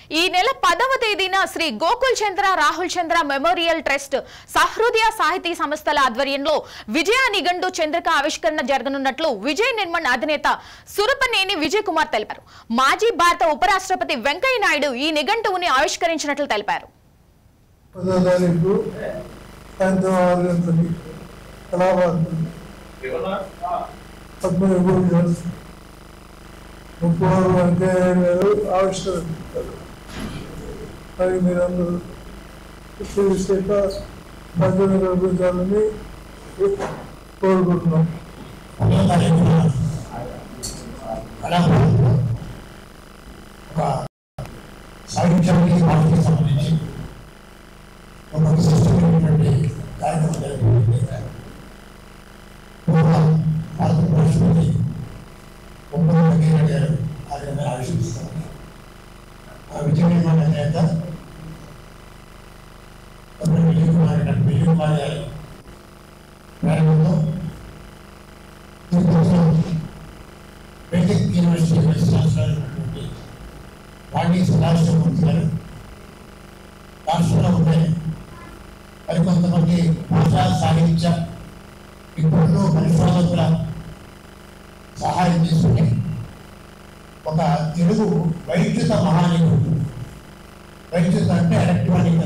ఈ నెల 10వ తేదీన శ్రీ గోకుల్ చంద్ర రాహుల్ చంద్ర మెమోరియల్ ట్రస్ట్ సహృదయ సాహితీ సంస్థల ఆధ్వర్యంలో విజయ నిఘంటు చంద్రిక ఆవిష్కరణ జరగనున్నట్లు విజయ నిర్మణ్ అధినేత సురపనేని విజయ్ కుమార్ తెలిపారు. మాజీ భారత ఉపరాష్ట్రపతి వెంకయ్య నాయుడు ఈ నిఘంటువుని ఆవిష్కరించినట్లు తెలిపారు. మరి మీరందరూ విశేష భజన కల్పించాలని కోరుకుంటున్నాం. సాహిత్యానికి భారతకి సంబంధించి ఒక విశిష్టమైనటువంటి కార్యక్రమం జరిగింది. భారత రాష్ట్రపతి వెంకయ్య గారు ఆయన ఆవిష్కరిస్తారు. ఆ విజయ నిర్మాణ నేత విజయ్ కుమార్ గారి ప్రారంభంలో బేసిక్ యూనివర్సిటీ వైస్ ఛాన్సలర్ అయినటువంటి పాండి సదాశివమూర్తి గారు రాష్ట్రంలో ఉండే మరికొంతమంది భాషా సాహిత్య ఇప్పుడు పరిశోధకుల సహాయం తీసుకుని ఒక తెలుగు వైద్యుత మహానిధుడు, వైద్యుత అంటే ఎలక్ట్రానిక్